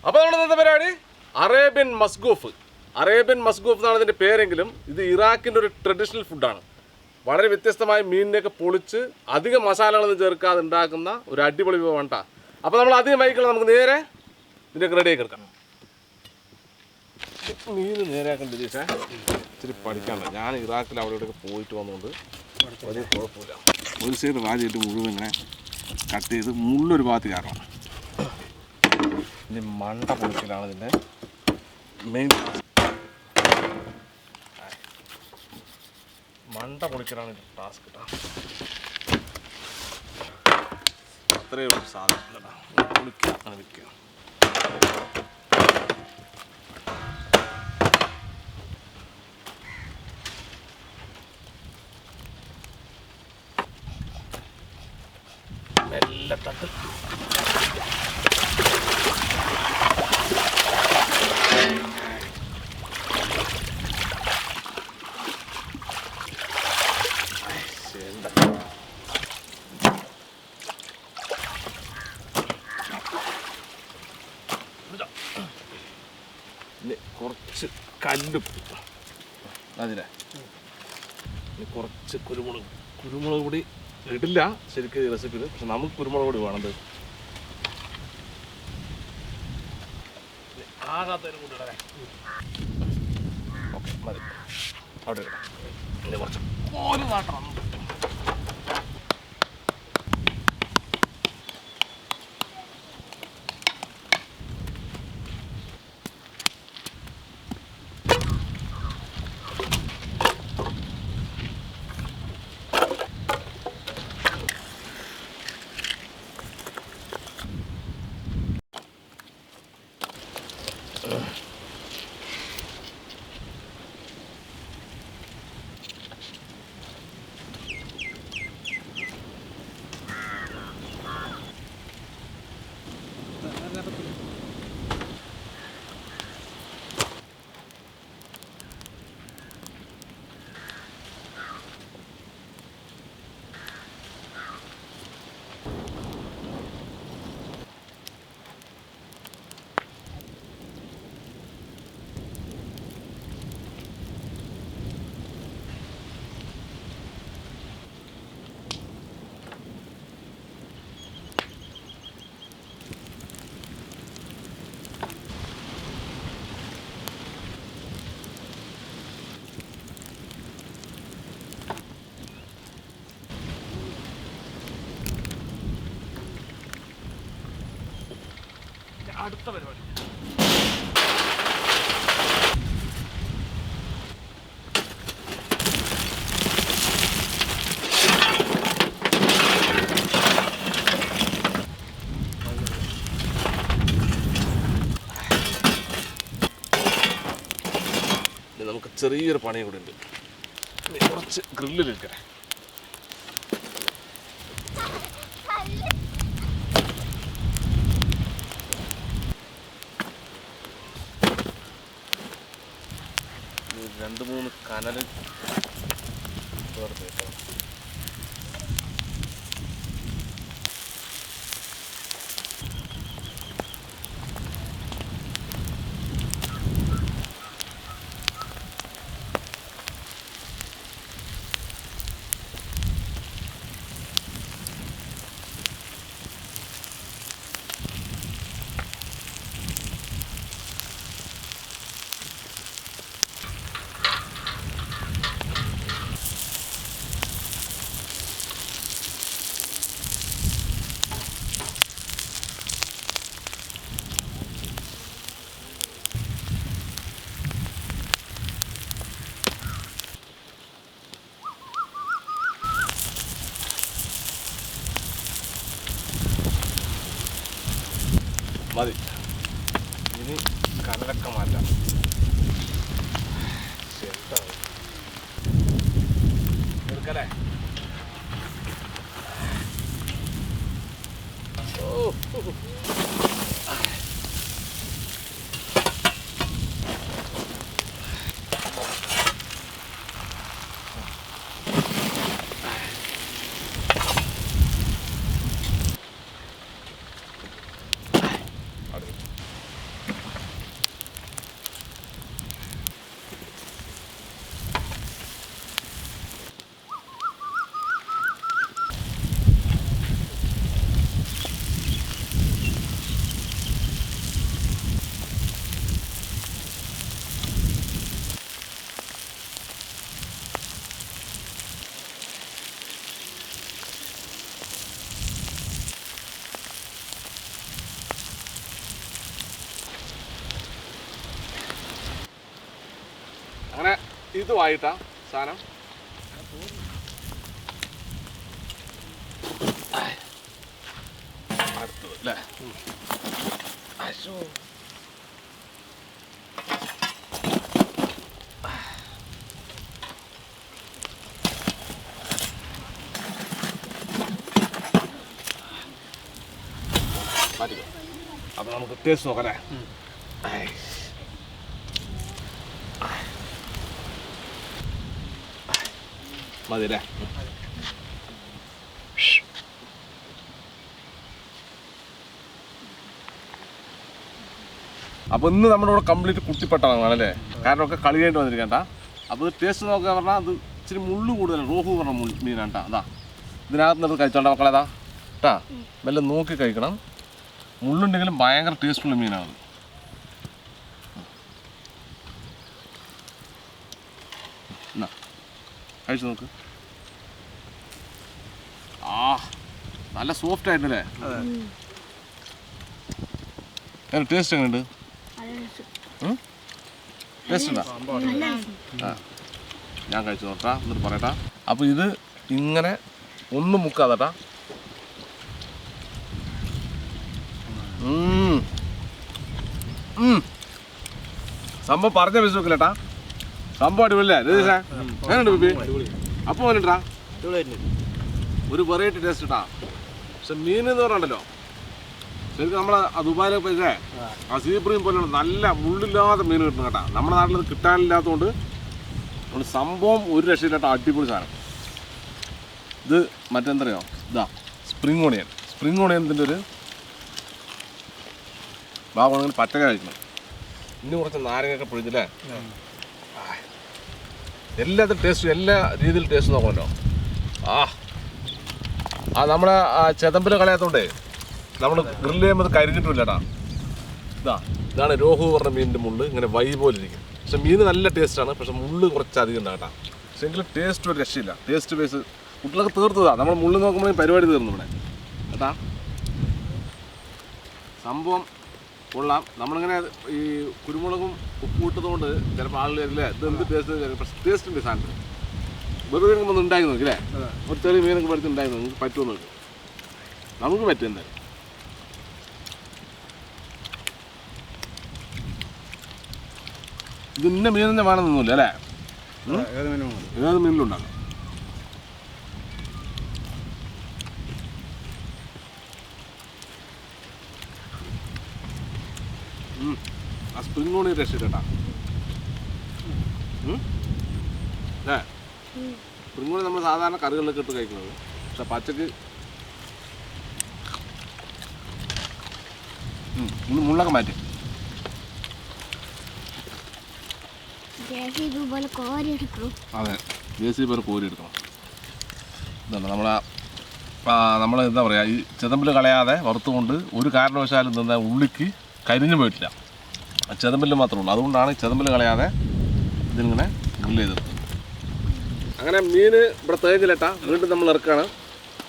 അപ്പോൾ നമ്മൾ ഇന്നത്തെ പരിപാടി അറേബ്യൻ മസ്ഗൂഫ്. അറേബ്യൻ മസ്ഗൂഫ് എന്നാണ് ഇതിൻ്റെ പേരെങ്കിലും ഇത് ഇറാഖിൻ്റെ ഒരു ട്രഡീഷണൽ ഫുഡാണ്. വളരെ വ്യത്യസ്തമായ മീനിനെയൊക്കെ പൊളിച്ച് അധികം മസാലകളൊന്നും ചേർക്കാതെ ഉണ്ടാക്കുന്ന ഒരു അടിപൊളി വിഭവം കേട്ടോ. അപ്പോൾ നമ്മൾ അധികം വൈകില്ല, നമുക്ക് നേരെ ഇതിൻ്റെയൊക്കെ റെഡിയാക്കി എടുക്കണം. മീൻ നേരെയാക്കേണ്ട ദിവസം ഇച്ചിരി പഠിക്കാനുണ്ട്. ഞാൻ ഇറാഖിൽ അവിടെ ഇവിടെയൊക്കെ പോയിട്ട് വന്നുകൊണ്ട് വലിയ കുഴപ്പമില്ല. ഒരു സൈഡ് വാജിയിട്ട് മുഴുവൻ ഇങ്ങനെ കട്ട് ചെയ്ത് മുള്ളൊരു ഭാഗത്ത് കയറണം. ഇനി മണ്ട പൊളിക്കലാണ് ഇതിൻ്റെ മെയിൻ. മണ്ട പൊളിക്കലാണ് ഇതിൻ്റെ ടാസ്ക് കേട്ടോ. അത്രയേ ഉള്ളൂ സാധനം കേട്ടോ. പൊളിക്കുക, അങ്ങനെ വെക്കുക. മെല്ലെ തട്ട്. കുറച്ച് കല്ലുപ്പ് അതിലെ കുറച്ച് കുരുമുളക് പൊടി ഇടില്ല ശരിക്കും റെസിപ്പിയിൽ, പക്ഷെ നമുക്ക് കുരുമുളക് പൊടി വേണത്. ആകാത്തതിനും കൂടി ഇടണേ. ഓക്കെ മതി, അവിടെ ഇടാം. ഇതിൻ്റെ കുറച്ച് ഒരു നാട്ടം അടുത്ത പരിപാടി. നമുക്ക് ചെറിയൊരു പണി കൂടെ ഉണ്ട്. കുറച്ച് ഗ്രില്ലിലിരിക്കണേ. രണ്ട് മൂന്ന് കനൽ ചേർത്ത് വെക്കണം. മതി, ഇനി കനലൊക്കെ മാറ്റാം. എടുക്കല്ലേ? ഓ ഇതുമായിട്ടാ സാധനം. അടുത്തത് അല്ലേ? അപ്പൊ നമുക്ക് ടേസ്റ്റ് നോക്കാം അല്ലേ? മതി അല്ലേ? അപ്പോൾ ഇന്ന് നമ്മുടെ ഇവിടെ കംപ്ലീറ്റ് കുട്ടിപ്പട്ടാണ് അല്ലേ? കാരണം ഒക്കെ കളി കഴിഞ്ഞിട്ട് വന്നിരിക്കണ്ട. അപ്പോൾ ടേസ്റ്റ് നോക്കുക പറഞ്ഞാൽ അത് ഇച്ചിരി മുള്ളു കൂടുതലാണ്. റോഹു പറഞ്ഞ മീനാണ് കേട്ടോ. അതാ ഇതിനകത്ത് നിന്ന് കഴിച്ചോണ്ട മക്കളേതാ കേട്ടാ. വല്ല നോക്കി കഴിക്കണം. മുള്ളുണ്ടെങ്കിലും ഭയങ്കര ടേസ്റ്റുള്ള മീനാണ്. എന്നാ കഴിച്ചു നോക്ക്. ആ നല്ല സോഫ്റ്റ് ആയിട്ടല്ലേ? ടേസ്റ്റ് എങ്ങനെയുണ്ട്? ടേസ്റ്റ് ഉണ്ടോ? ആ ഞാൻ കഴിച്ചു നോക്കാം എന്നിട്ട് പറയട്ടാ. അപ്പോൾ ഇത് ഇങ്ങനെ ഒന്നും മുക്കാതെട്ടാ. സംഭവം പറഞ്ഞ വിശ്വസിക്കില്ലട്ടാ. സംഭവം അടിപൊളിയല്ലേ രതീഷേ? എങ്ങനെയുണ്ട് ബിബി? അപ്പോൾ പോലെട്ടാ ഒരു വെറൈറ്റി ടേസ്റ്റ് ഇട്ടാ. പക്ഷെ മീൻ എന്ന് പറഞ്ഞല്ലോ ശരിക്കും നമ്മളെ ദുബായിലൊക്കെ പോയില്ലേ ആ സീബ്രീം പോലെയുള്ള നല്ല മുള്ളില്ലാത്ത മീൻ കിട്ടും കേട്ടാ. നമ്മുടെ നാട്ടിൽ ഇത് കിട്ടാനില്ലാത്തതുകൊണ്ട് നമ്മൾ സംഭവം ഒരു രക്ഷയില്ലാത്ത അടിപൊളി സാധനം. ഇത് മറ്റെന്തറിയോ? ഇതാ സ്പ്രിംഗ് ഓണിയൻ. സ്പ്രിംഗ് ഓണിയനത്തിൻ്റെ ഒരു ഭാഗമാണെങ്കിൽ പച്ചക്ക കഴിക്കണം. ഇനി കുറച്ച് നാരങ്ങയൊക്കെ പൊഴിഞ്ഞില്ലേ? എല്ലാത്തിനും ടേസ്റ്റും എല്ലാ രീതിയിൽ ടേസ്റ്റ് നോക്കണമല്ലോ. ആ നമ്മളെ ചെതമ്പിൽ കളയാത്തോണ്ടേ നമ്മൾ ഗ്രില്ല് ചെയ്യുമ്പോൾ കരിഞ്ഞിട്ടില്ലട്ടാ. ഇതാണ് രോഹു പറഞ്ഞ മീനിൻ്റെ മുള്ള് ഇങ്ങനെ വൈ പോലെ ഇരിക്കും. പക്ഷെ മീൻ നല്ല ടേസ്റ്റാണ്. പക്ഷെ മുള്ള് കുറച്ചധികം ഉണ്ടാ കേട്ടാ. പക്ഷെ എങ്കിലും ടേസ്റ്റ് ഒരു രക്ഷയില്ല. ടേസ്റ്റ് ബേസ് കുട്ടികളൊക്കെ തീർത്തതാ. നമ്മൾ മുള്ള് നോക്കുമ്പോൾ പരിപാടി തീർന്നു ഇവിടെ കേട്ടാ. സംഭവം കൊള്ളാം. നമ്മളിങ്ങനെ ഈ കുരുമുളകും ഉപ്പ് ഇട്ടതുകൊണ്ട് ചിലപ്പോൾ ആളുകൾ വരില്ലേ ഇതെന്ത് ടേസ്റ്റ്. പക്ഷെ ടേസ്റ്റ് ഉണ്ട് സാധനത്തിന്. വെറുതെ ഒന്ന് ഉണ്ടാക്കി നോക്കില്ലേ? ഒരു ചെറിയ മീനൊക്കെ പഠിച്ച് ഉണ്ടാക്കി നോക്കി നിങ്ങൾക്ക് പറ്റുമെന്ന് നോക്കും. നമുക്ക് പറ്റും എന്തായാലും. ഇത് ഇന്ന മീൻ തന്നെ വേണമെന്നൊന്നുമില്ല അല്ലേ? ഏത് മീനിലും ഉണ്ടാകും. ആ സ്പ്രിംഗ് ഓണി രക്ഷിട്ടാ. സ്പ്രിംഗ് ഓണി നമ്മൾ സാധാരണ കറികളിലൊക്കെ ഇട്ട് കഴിക്കുന്നത്. പക്ഷെ പച്ചക്ക് മുള്ളൊക്കെ മാറ്റി അതെ ജേസി പോലെ കോരി എടുക്കണം. ഇതല്ല നമ്മൾ എന്താ പറയുക ഈ ചെതമ്പിൽ കളയാതെ വറുത്തുകൊണ്ട് ഒരു കാരണവശാലും എന്താ ഉള്ളിക്ക് കരിഞ്ഞു പോയിട്ടില്ല. ചെതമ്പിൽ മാത്രമേ ഉള്ളൂ. അതുകൊണ്ടാണ് ചെതമ്പിൽ കളയാതെ ഇതിങ്ങനെ ഗ്രില്ല് ചെയ്തെടുത്തത്. അങ്ങനെ മീൻ ഇവിടെ തേങ്ങില്ലട്ടാ. വീണ്ടും നമ്മൾ ഇറക്കാണ്.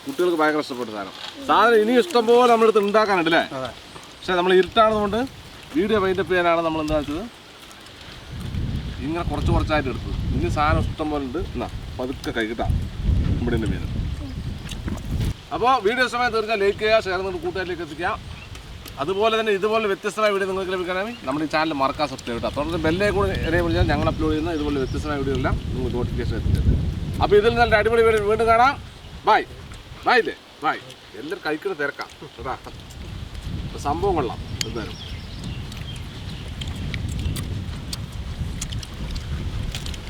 കുട്ടികൾക്ക് ഭയങ്കര ഇഷ്ടപ്പെട്ട സാധനം ഇനി ഇഷ്ടംപോലെ നമ്മളെടുത്ത് ഉണ്ടാക്കാനുണ്ടല്ലേ? പക്ഷേ നമ്മൾ ഇരുട്ടാണെന്നുകൊണ്ട് വീഡിയോ വൈൻഡപ്പ് ചെയ്യാനാണ് നമ്മൾ എന്താ വെച്ചത് ഇങ്ങനെ കുറച്ചായിട്ട് എടുത്തത്. ഇനി സാധനം ഇഷ്ടം പോലെ ഉണ്ട്. എന്നാ പതുക്കെ കഴിക്കട്ടാ ഇവിടെ മീൻ. അപ്പോൾ വീഡിയോ സമയം തീർച്ചയായും ലൈക്ക് ചെയ്യുക, ഷെയർ ചെയ്ത് കൂട്ടുകാരിലേക്ക് എത്തിക്കുക. അതുപോലെ തന്നെ ഇതുപോലെ വ്യത്യസ്തമായ വീഡിയോ നിങ്ങൾക്ക് ലഭിക്കാനായി നമ്മുടെ ഈ ചാനൽ മറക്കാൻ സബ്സ്ക്രൈബ് ചെയ്യുക. തുടർന്ന് ബെല്ലേ കൂടെ ഇടയിൽ വിളിച്ചാൽ ഞങ്ങൾ അപ്ലോഡ് ചെയ്യുന്ന ഇതുപോലെ വ്യത്യസ്തമായ വീഡിയോ എല്ലാം നിങ്ങൾക്ക് നോട്ടിഫിക്കേഷൻ എത്തിച്ചത്. അപ്പോൾ ഇതിൽ നല്ല അടിപൊളി വീഡിയോ വീണ്ടും കാണാം. ബൈ ബൈ ഇല്ലേ? ബൈ. എല്ലാവരും കഴിക്കുന്ന തിരക്കാം കേട്ടാ. സംഭവം കൊള്ളാം എന്തായാലും.